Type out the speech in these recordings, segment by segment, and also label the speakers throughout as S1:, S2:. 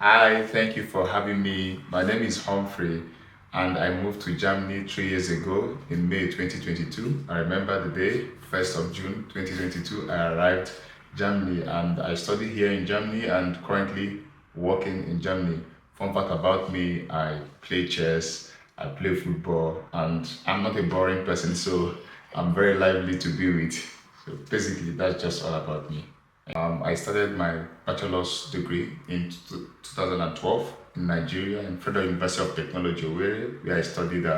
S1: Hi, thank you for having me. My name is Humphrey, and I moved to Germany 3 years ago in May 2022. I remember the day, 1st of June 2022, I arrived Germany and I study here in Germany and currently working in Germany. Fun fact about me, I play chess, I play football, and I'm not a boring person, so I'm very lively to be with. So basically, that's just all about me. I started my bachelor's degree in 2012 in Nigeria in Federal University of Technology, where I studied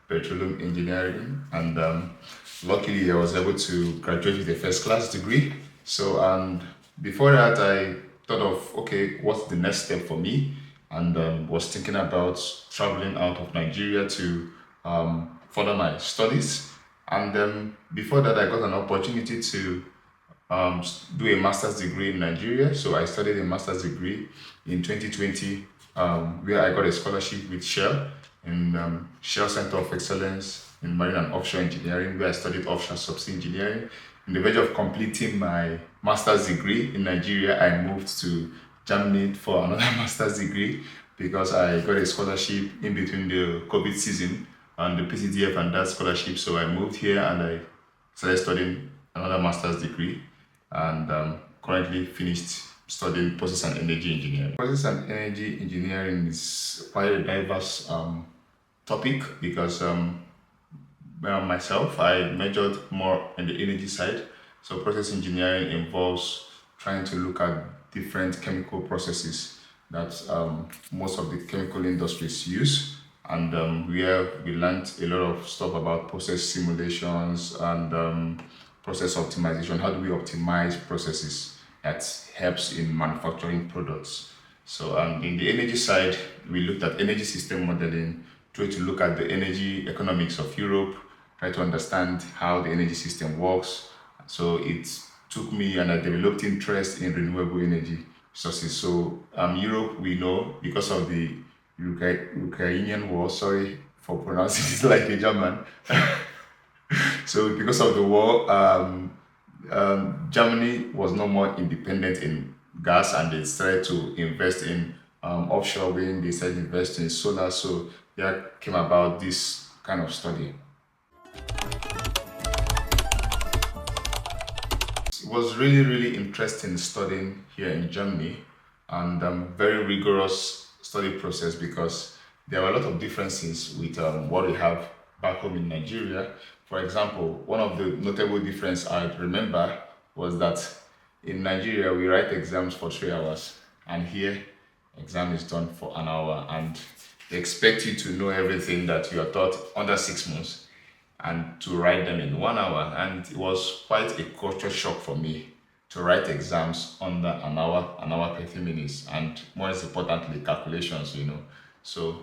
S1: petroleum engineering. And luckily, I was able to graduate with a first class degree. So, and before that, I thought of, okay, what's the next step for me? And was thinking about traveling out of Nigeria to further my studies. And before that, I got an opportunity to do a master's degree in Nigeria. So I studied a master's degree in 2020, where I got a scholarship with Shell in Shell Center of Excellence in Marine and Offshore Engineering, where I studied offshore subsea engineering. In the verge of completing my master's degree in Nigeria, I moved to Germany for another master's degree because I got a scholarship in between the COVID season and the PCDF and that scholarship. So I moved here and I started studying another master's degree and currently finished studying process and energy engineering. Process and energy engineering is quite a diverse topic because myself, I majored more on the energy side. So process engineering involves trying to look at different chemical processes that most of the chemical industries use. And where we learned a lot of stuff about process simulations and process optimization. How do we optimize processes that helps in manufacturing products? So in the energy side, we looked at energy system modeling, try to look at the energy economics of Europe, try to understand how the energy system works. So it took me and I developed interest in renewable energy sources. So Europe, we know because of the Ukrainian war, sorry for pronouncing it like a German. So because of the war, Germany was no more independent in gas and they started to invest in offshore wind, they started investing in solar. So there came about this kind of study. It was really, really interesting studying here in Germany and very rigorous study process because there were a lot of differences with what we have back home in Nigeria. For example, one of the notable difference I remember was that in Nigeria we write exams for 3 hours and here exam is done for an hour and they expect you to know everything that you are taught under 6 months and to write them in 1 hour. And it was quite a culture shock for me to write exams under an hour 30 minutes, and most importantly, calculations. So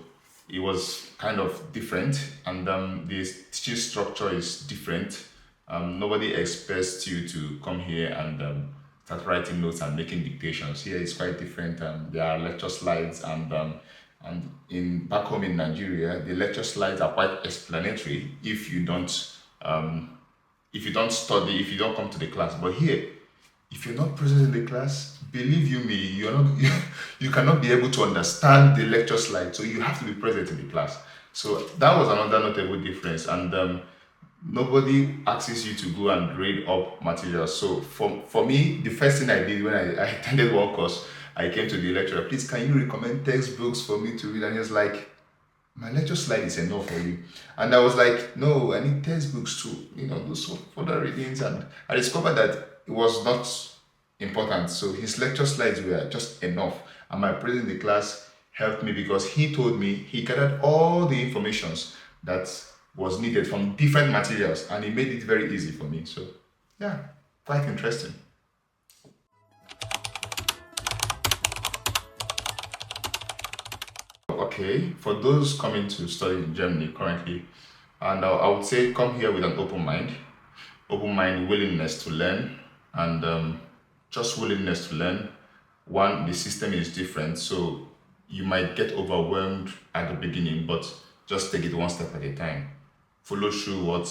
S1: it was kind of different, and the teaching structure is different. Nobody expects you to come here and start writing notes and making dictations. Here it's quite different. There are lecture slides and in back home in Nigeria, the lecture slides are quite explanatory if you don't study, if you don't come to the class. But here, if you're not present in the class, believe you me, you're not you cannot be able to understand the lecture slide. So you have to be present in the class. So that was another notable difference. And nobody asks you to go and grade up materials. So for me, the first thing I did when I attended one course, I came to the lecturer, please can you recommend textbooks for me to read? And he was like, my lecture slide is enough for you. And I was like, no, I need textbooks to, do some further readings. And I discovered that it was not important. So his lecture slides were just enough. And my presence in the class helped me because he told me he gathered all the informations that was needed from different materials and he made it very easy for me. So yeah, quite interesting. Okay, for those coming to study in Germany currently, and I would say come here with an open mind, willingness to learn, and just willingness to learn. One, the system is different, so you might get overwhelmed at the beginning, but just take it one step at a time. Follow through what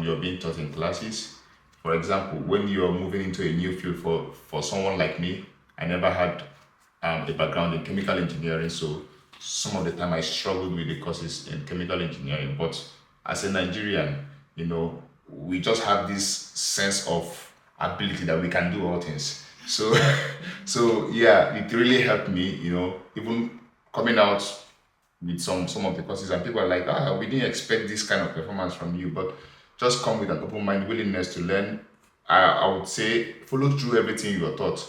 S1: you're being taught in classes. For example, when you're moving into a new field for someone like me, I never had a background in chemical engineering, so some of the time I struggled with the courses in chemical engineering. But as a Nigerian, we just have this sense of ability that we can do all things. So, so yeah, it really helped me. Even coming out with some of the courses, and people are like, we didn't expect this kind of performance from you, but just come with an open mind, willingness to learn. I would say follow through everything you are taught.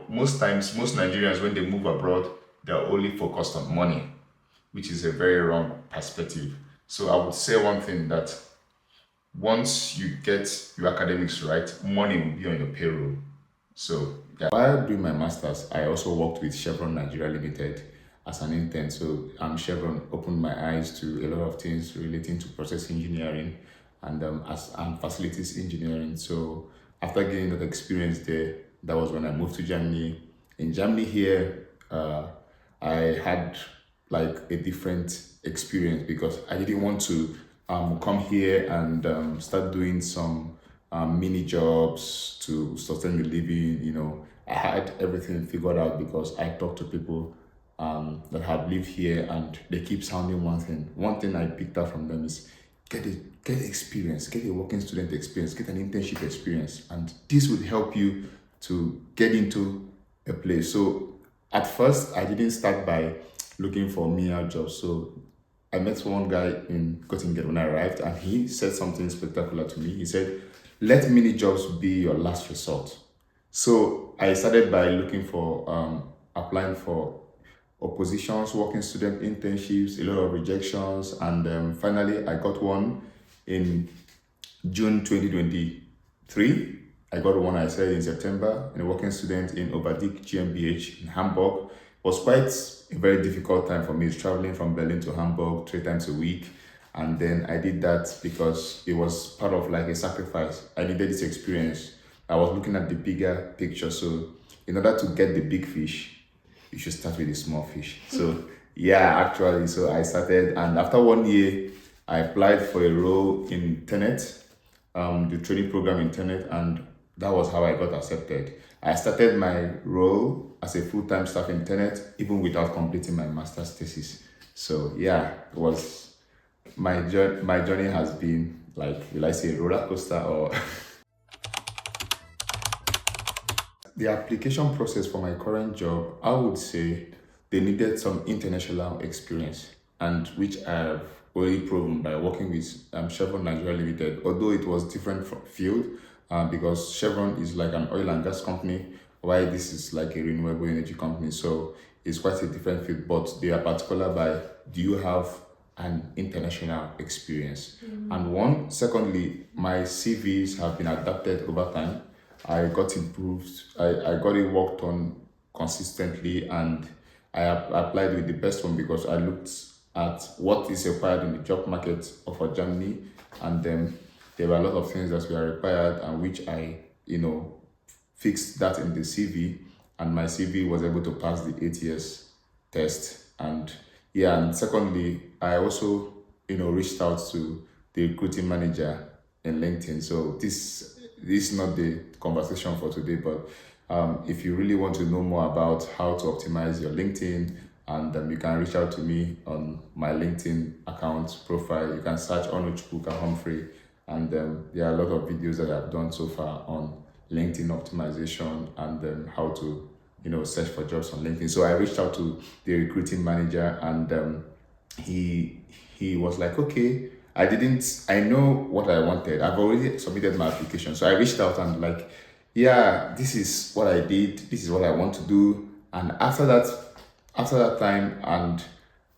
S1: Most times, most Nigerians, when they move abroad, they're only focused on money, which is a very wrong perspective. So I would say one thing, that once you get your academics right, money will be on your payroll. So yeah. While doing my masters, I also worked with Chevron Nigeria Limited as an intern. So Chevron opened my eyes to a lot of things relating to process engineering and facilities engineering. So after getting that experience there, that was when I moved to Germany. In Germany here, I had like a different experience because I didn't want to come here and start doing some mini jobs to sustain the living. I had everything figured out because I talked to people that have lived here, and they keep sounding one thing. One thing I picked up from them is get experience, get a working student experience, get an internship experience, and this would help you to get into a place. So at first, I didn't start by looking for menial jobs. So I met one guy in Göttingen when I arrived, and he said something spectacular to me. He said, "Let mini jobs be your last resort." So I started by looking for applying for oppositions, working student internships, a lot of rejections, and finally I got one in June 2023. I got one, I said, in September, in a working student in Oberdick GmbH in Hamburg. It was quite a very difficult time for me, traveling from Berlin to Hamburg 3 times a week. And then I did that because it was part of like a sacrifice. I needed this experience. I was looking at the bigger picture. So in order to get the big fish, you should start with the small fish. So yeah, actually, so I started, and after 1 year, I applied for a role in Tenet, the training program in Tenet, and that was how I got accepted. I started my role as a full-time staff in Tenet, even without completing my master's thesis. So yeah, it was my journey has been, like, will I say, a roller coaster or the application process for my current job, I would say they needed some international experience, and which I've already proven by working with Chevron Nigeria Limited. Although it was different from field, because Chevron is like an oil and gas company, while this is like a renewable energy company. So it's quite a different field, but they are particular by, do you have an international experience? And one, secondly, my CVs have been adapted over time. I got improved. I got it worked on consistently, and applied with the best one because I looked at what is required in the job market of Germany, and then there were a lot of things that were required, and which I, fixed that in the CV, and my CV was able to pass the ATS test. And yeah, and secondly, I also, reached out to the recruiting manager in LinkedIn. So this is not the conversation for today, but if you really want to know more about how to optimize your LinkedIn, and you can reach out to me on my LinkedIn account profile. You can search Onuh Humphery, and there are a lot of videos that I've done so far on LinkedIn optimization, and how to search for jobs on LinkedIn. So I reached out to the recruiting manager, and he was like, okay, I know what I wanted. I've already submitted my application. So I reached out and like, yeah, this is what I did. This is what I want to do. And after that time, and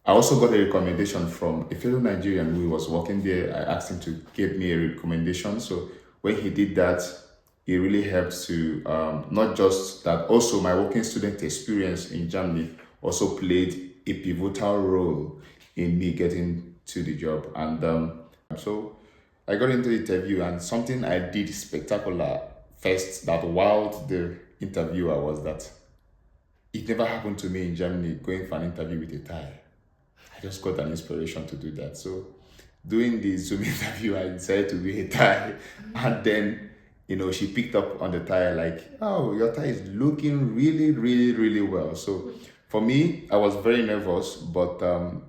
S1: I also got a recommendation from a fellow Nigerian who was working there. I asked him to give me a recommendation. So when he did that, it really helped to, not just that, also my working student experience in Germany also played a pivotal role in me getting to the job. And so I got into the interview, and something I did spectacular first that wowed the interviewer was that it never happened to me in Germany going for an interview with a tie. I just got an inspiration to do that. So doing the Zoom interview, I decided to wear a tie, and then she picked up on the tie like, oh, your tie is looking really, really, really well. So for me, I was very nervous, but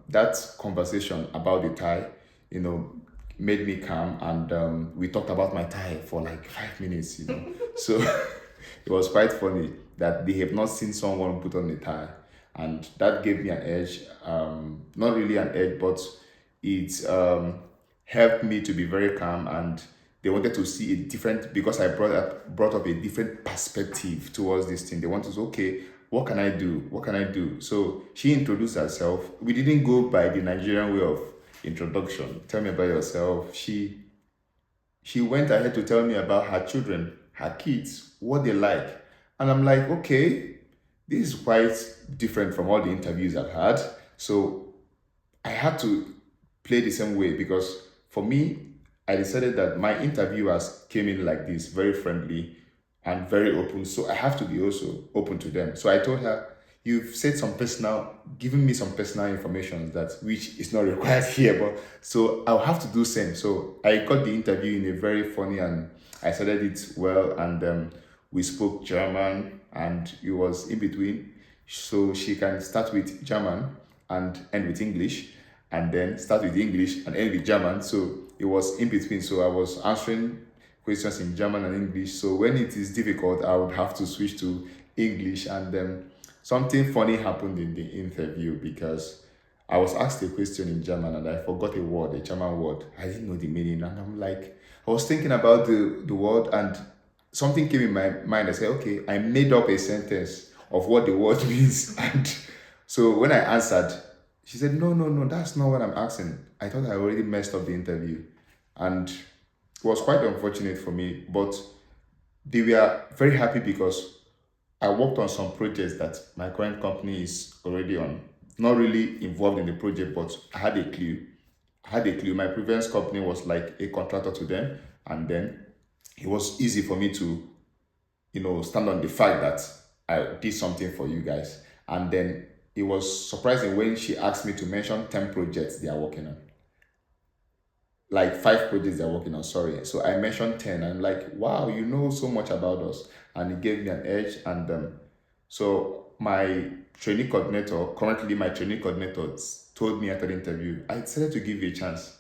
S1: that conversation about the tie, you know, made me calm, and we talked about my tie for like 5 minutes. So it was quite funny that they have not seen someone put on a tie, and that gave me an edge. Not really an edge, but it helped me to be very calm, and they wanted to see a different, because I brought up a different perspective towards this thing. They wanted to, okay, what can I do? What can I do? So she introduced herself. We didn't go by the Nigerian way of introduction. Tell me about yourself. She went ahead to tell me about her children, her kids, what they like. And I'm like, okay, this is quite different from all the interviews I've had. So I had to play the same way, because for me, I decided that my interviewers came in like this, very friendly and very open. So I have to be also open to them. So I told her, you've said some personal, given me some personal information that which is not required here, but so I'll have to do same. So I got the interview in a very funny, and I started it well, and we spoke German, and it was in between. So she can start with German and end with English, and then start with English and end with German. So it was in between. So I was answering questions in German and English. So when it is difficult, I would have to switch to English. And then something funny happened in the interview, because I was asked a question in German and I forgot a word, a German word. I didn't know the meaning. And I'm like, I was thinking about the word, and something came in my mind. I said, okay, I made up a sentence of what the word means. And so when I answered, she said, no, no, no, that's not what I'm asking. I thought I already messed up the interview. And it was quite unfortunate for me, but they were very happy, because I worked on some projects that my current company is already on. Not really involved in the project, but I had a clue. I had a clue. My previous company was like a contractor to them, and then it was easy for me to, stand on the fact that I did something for you guys. And then it was surprising when she asked me to mention 10 projects they are working on, like 5 projects they're working on, sorry. So I mentioned 10. I'm like, wow, you know so much about us. And it gave me an edge. And so my training coordinator, currently my training coordinator, told me after the interview, I decided to give you a chance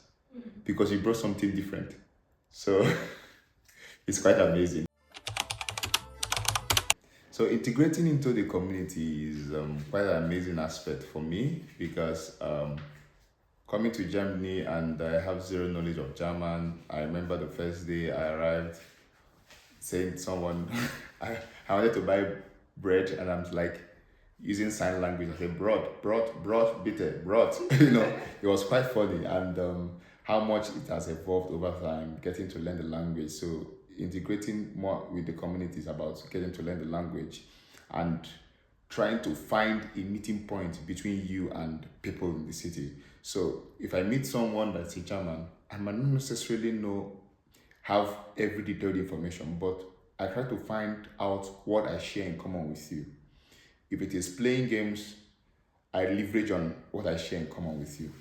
S1: because you brought something different. So it's quite amazing. So integrating into the community is quite an amazing aspect for me, because coming to Germany and I have zero knowledge of German. I remember the first day I arrived, saying to someone, I wanted to buy bread, and I'm like using sign language. I said, brot, bitte, brot. It was quite funny, and how much it has evolved over time, getting to learn the language. So integrating more with the community is about getting to learn the language and trying to find a meeting point between you and people in the city. So if I meet someone that's a German, I might not necessarily have every detailed information, but I try to find out what I share in common with you. If it is playing games, I leverage on what I share in common with you.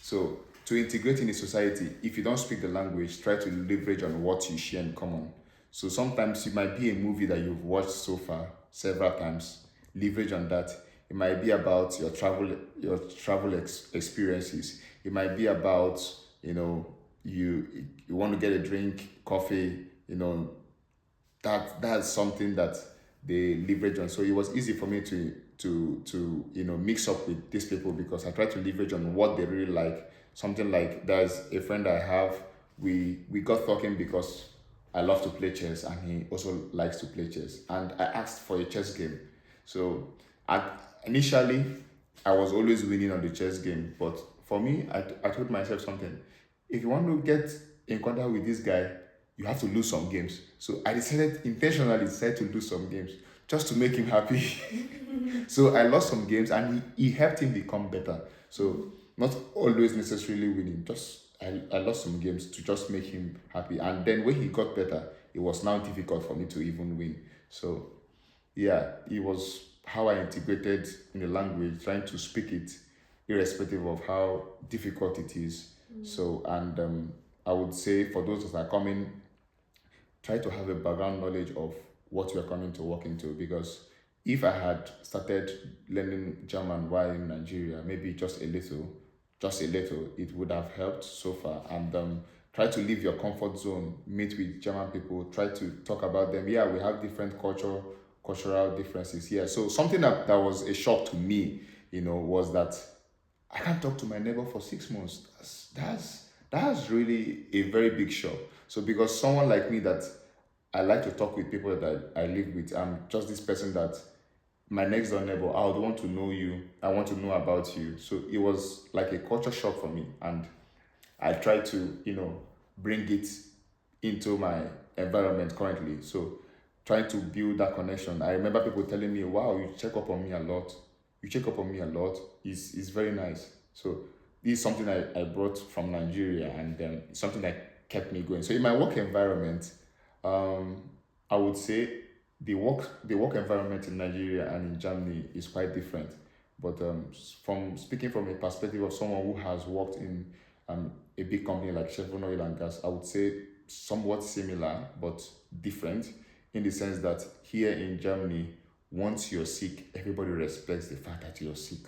S1: So to integrate in a society, if you don't speak the language, try to leverage on what you share in common. So sometimes it might be a movie that you've watched so far several times. Leverage on that. It might be about your travel experiences. It might be about you want to get a drink, coffee. That's something that they leverage on. So it was easy for me to mix up with these people, because I try to leverage on what they really like. Something like, there's a friend I have. We got talking because I love to play chess, and he also likes to play chess. And I asked for a chess game. So initially, I was always winning on the chess game. But for me, I told myself something. If you want to get in contact with this guy, you have to lose some games. So I intentionally decided to lose some games just to make him happy. So I lost some games, and he helped him become better. So not always necessarily winning, just I lost some games to just make him happy. And then when he got better, it was now difficult for me to even win. So yeah, it was how I integrated in the language, trying to speak it irrespective of how difficult it is. So, and I would say for those that are coming try to have a background knowledge of what you're coming to work into, because if I had started learning German while in Nigeria, maybe just a little, it would have helped so far. And try to leave your comfort zone, meet with German people, try to talk about them. Yeah, we have different cultural differences here. So something that was a shock to me, was that I can't talk to my neighbor for 6 months. That's really a very big shock. So because someone like me that I like to talk with people that I live with, I'm just this person that my next door neighbor, I would want to know you. I want to know about you. So it was like a culture shock for me, and I try to, bring it into my environment currently. So trying to build that connection. I remember people telling me, wow, you check up on me a lot. You check up on me a lot. Is very nice. So this is something I brought from Nigeria, and it's something that kept me going. So in my work environment, um, I would say the work environment in Nigeria and in Germany is quite different. But from speaking from a perspective of someone who has worked in a big company like Chevron Oil and Gas, I would say somewhat similar but different, in the sense that here in Germany, once you're sick, everybody respects the fact that you're sick.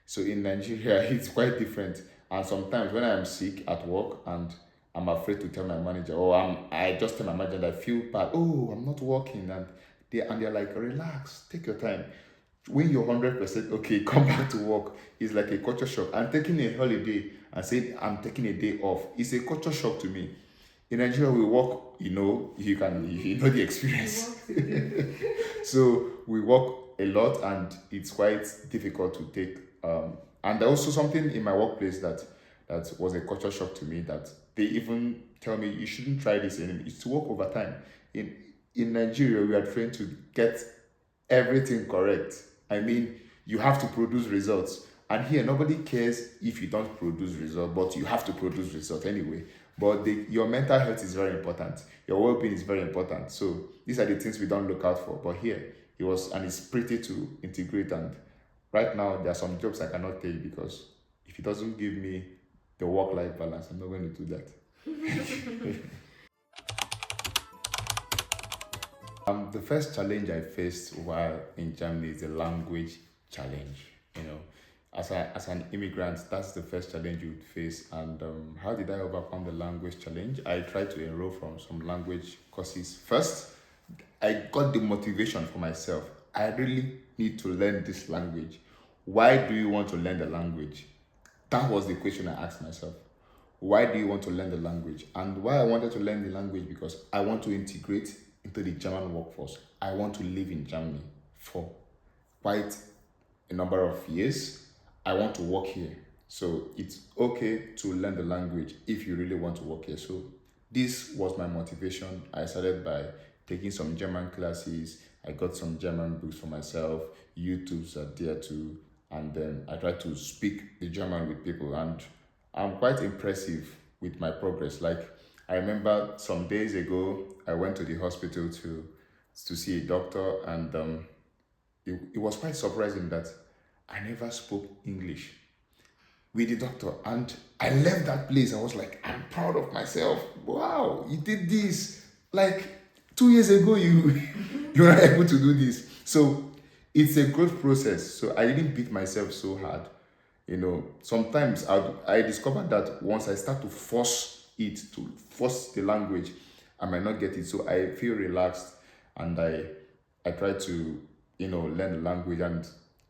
S1: So in Nigeria, it's quite different. And sometimes when I'm sick at work and I'm afraid to tell my manager, or I just tell my manager that I feel bad. Oh, I'm not working, and they're like, relax, take your time. When you're 100% okay, come back to work. It's like a culture shock. And taking a holiday and saying I'm taking a day off, it's a culture shock to me. In Nigeria, we work, you know the experience. So we work a lot, and it's quite difficult to take. And also something in my workplace that was a culture shock to me, that they even tell me you shouldn't try this anymore. It's to work overtime. In Nigeria, we are trained to get everything correct. I mean, you have to produce results. And here, nobody cares if you don't produce results, but you have to produce results anyway. But your mental health is very important. Your well-being is very important. So these are the things we don't look out for. But here, and it's pretty to integrate. And right now, there are some jobs I cannot take, because if it doesn't give me the work-life balance, I'm not going to do that. The first challenge I faced while in Germany is the language challenge. You know, as an immigrant, that's the first challenge you would face. And how did I overcome the language challenge? I tried to enroll from some language courses. First, I got the motivation for myself. I really need to learn this language. Why do you want to learn the language? That was the question I asked myself. Why do you want to learn the language? And why I wanted to learn the language, because I want to integrate into the German workforce. I want to live in Germany for quite a number of years. I want to work here. So it's okay to learn the language if you really want to work here. So this was my motivation. I started by taking some German classes. I got some German books for myself. YouTube's are there too. And then I tried to speak the German with people. And I'm quite impressive with my progress. Like, I remember some days ago, I went to the hospital to see a doctor, and it was quite surprising that I never spoke English with the doctor. And I left that place. I was like, I'm proud of myself. Wow, you did this. Like 2 years ago, you were not able to do this. So it's a growth process. So I didn't beat myself so hard. Sometimes I discovered that once I start to force the language, I might not get it. So I feel relaxed, and I try to, learn the language.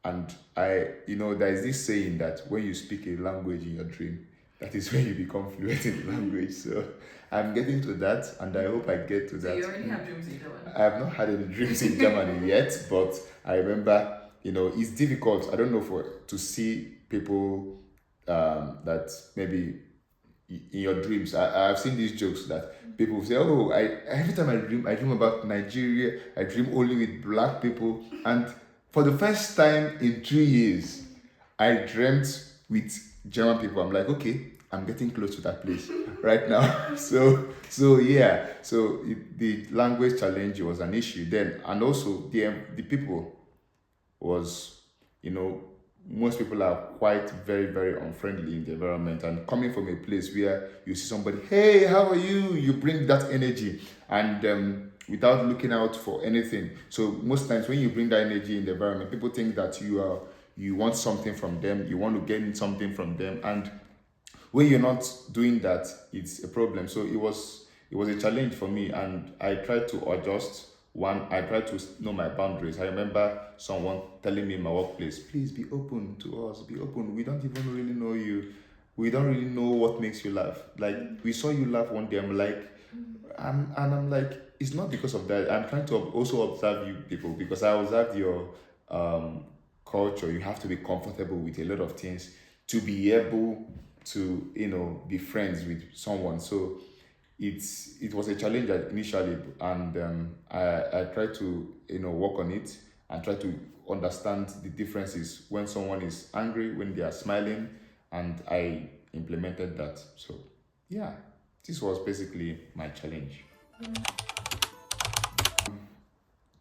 S1: And there is this saying that when you speak a language in your dream, that is when you become fluent in the language. So I'm getting to that, and I hope I get to that.
S2: So you already have dreams in Germany?
S1: I have not had any dreams in Germany yet, but I remember, it's difficult. I don't know, to see people that maybe in your dreams. I've seen these jokes that people say, "Oh, every time I dream about Nigeria. I dream only with black people." And for the first time in 3 years, I dreamt with German people. I'm like, okay, I'm getting close to that place right now. So yeah. So the language challenge was an issue then, and also the people was, you know, most people are quite very, very unfriendly in the environment. And coming from a place where you see somebody, hey, how are you? You bring that energy, and without looking out for anything. So most times when you bring that energy in the environment, people think that you want something from them, you want to gain something from them, and when you're not doing that, it's a problem. So it was a challenge for me, and I tried to adjust. One, I tried to know my boundaries. I remember someone telling me in my workplace, please be open to us, be open. We don't even really know you. We don't really know what makes you laugh. Like, we saw you laugh one day. I'm like, it's not because of that. I'm trying to also observe you people, because I observed your um, culture. You have to be comfortable with a lot of things to be able to, be friends with someone. So it was a challenge initially, and I tried to, work on it and try to understand the differences when someone is angry, when they are smiling, and I implemented that. So yeah, this was basically my challenge.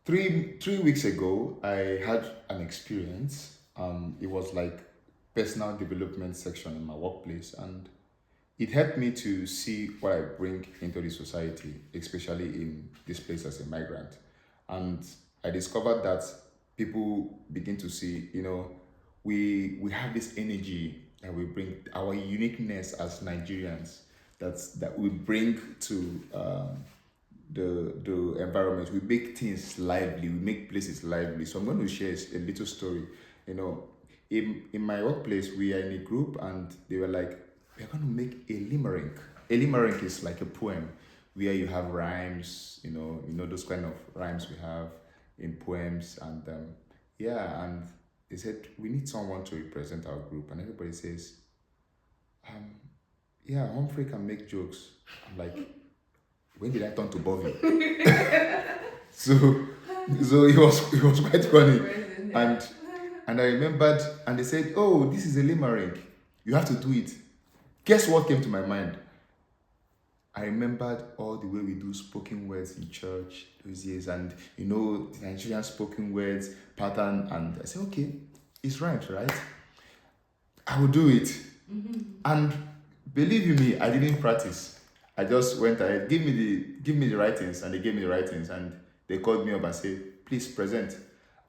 S1: Three weeks ago, I had an experience. It was like personal development section in my workplace, and it helped me to see what I bring into the society, especially in this place as a migrant. And I discovered that people begin to see, we have this energy that we bring, our uniqueness as Nigerians, that we bring to the environment. We make things lively, we make places lively. So I'm going to share a little story. You know, in my workplace, we are in a group, and they were like, we're going to make a limerick. A limerick is like a poem where you have rhymes, those kind of rhymes we have in poems. And yeah, and they said, we need someone to represent our group. And everybody says, um, yeah, Humphrey can make jokes. I'm like, when did I turn to Bobby? So, so it was quite funny, and I remembered, and they said, "Oh, this is a limerick. You have to do it." Guess what came to my mind? I remembered all the way we do spoken words in church those years, and the Nigerian spoken words pattern, and I said, "Okay, it's rhymes, right? I will do it." And believe you me, I didn't practice. I just went ahead, give me the writings, and they gave me the writings, and they called me up and said, please present.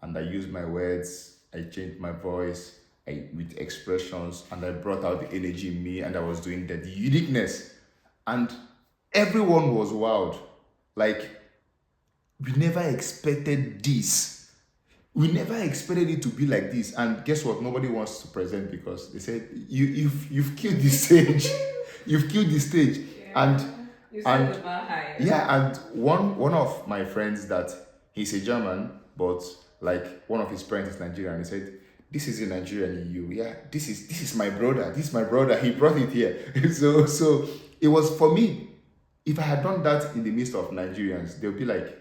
S1: And I used my words, I changed my voice, with expressions, and I brought out the energy in me, and I was doing that, the uniqueness. And everyone was wowed. Like, we never expected this. We never expected it to be like this. And guess what? Nobody wants to present because they said, you've killed the stage. You've killed the stage.
S2: Yeah.
S1: And
S2: You set
S1: and
S2: the bar higher.
S1: yeah, and one of my friends, that he's a German, but like one of his parents is Nigerian. He said, this is a Nigerian EU. Yeah, this is my brother. This is my brother. He brought it here. So it was for me. If I had done that in the midst of Nigerians, they'll be like,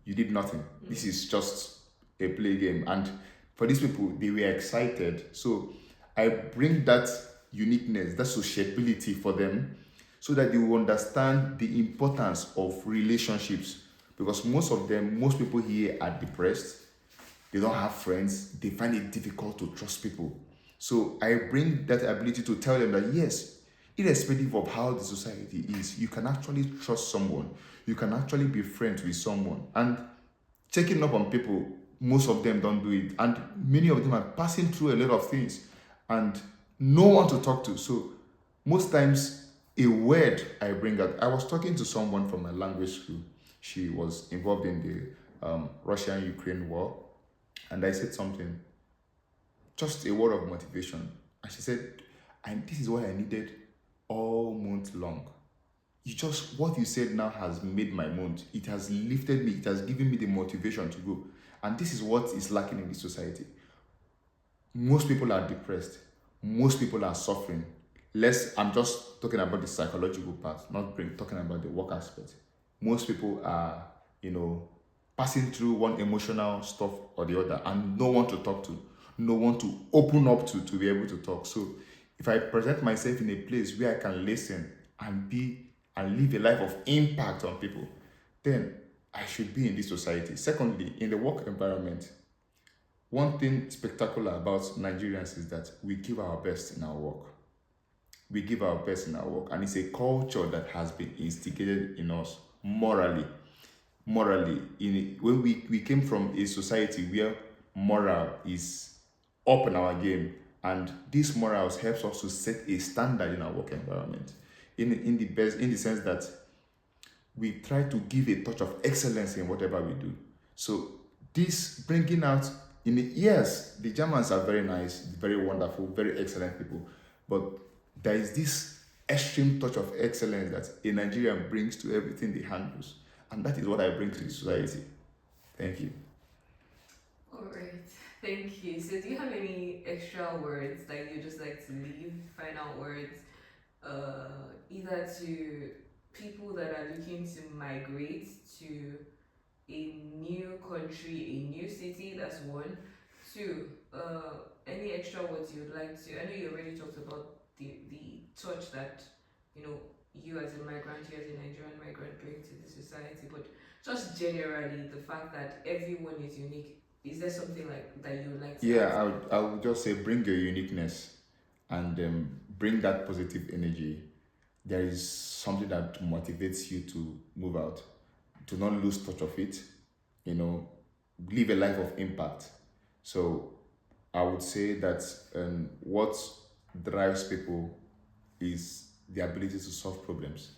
S1: you did nothing. This is just a play game. And for these people, they were excited. So I bring that uniqueness, that sociability for them, so that they will understand the importance of relationships. Because most people here are depressed, they don't have friends, they find it difficult to trust people. So I bring that ability to tell them that yes, irrespective of how the society is, you can actually trust someone, you can actually be friends with someone. And checking up on people, most of them don't do it, and many of them are passing through a lot of things, and no one to talk to. So most times, a word I bring out. I was talking to someone from my language school. She was involved in the Russian-Ukraine war, and I said something, just a word of motivation, and she said, "And this is what I needed all month long. What you said now has made my month. It has lifted me. It has given me the motivation to go." And this is what is lacking in this society. Most people are depressed. Most people are suffering. I'm just talking about the psychological part, not talking about the work aspect. Most people are, passing through one emotional stuff or the other, and no one to talk to, no one to open up to be able to talk. So if I present myself in a place where I can listen and live a life of impact on people, then I should be in this society. Secondly, in the work environment, one thing spectacular about Nigerians is that we give our best in our work. We give our best in our work, and it's a culture that has been instigated in us morally. When we came from a society where moral is up in our game, and this morals helps us to set a standard in our work environment, in the sense that we try to give a touch of excellence in whatever we do. So this bringing out yes, the Germans are very nice, very wonderful, very excellent people, but there is this extreme touch of excellence that a Nigerian brings to everything they handles, and that is what I bring to the society. Thank you.
S2: All right, thank you. So, do you have any extra words that you just like to leave? Final words, either to people that are looking to migrate to a new country, a new city. That's one. Two, any extra words you would like to? I know you already talked about the touch that you know you as a migrant, you as a Nigerian migrant bring to the society, but just generally the fact that everyone is unique. Is there something like that you would like to
S1: Yeah,
S2: add?
S1: I would just say bring your uniqueness, and bring that positive energy. There is something that motivates you to move out, to not lose touch of it, you know, live a life of impact. So I would say that what drives people is the ability to solve problems.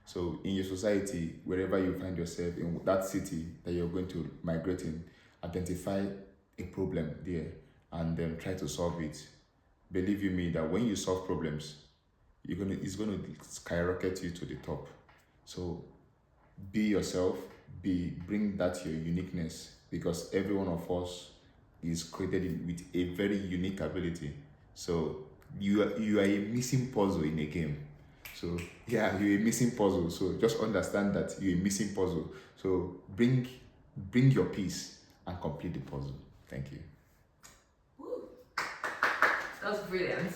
S1: So in your society, wherever you find yourself in that city that you're going to migrate in, identify a problem there and then try to solve it. Believe you me that when you solve problems, it's gonna skyrocket you to the top. So be yourself, bring that your uniqueness, because every one of us is created with a very unique ability. So you are a missing puzzle in a game. So yeah, you're a missing puzzle. So just understand that you're a missing puzzle. So bring your piece and complete the puzzle. Thank you.
S2: Woo, that was brilliant.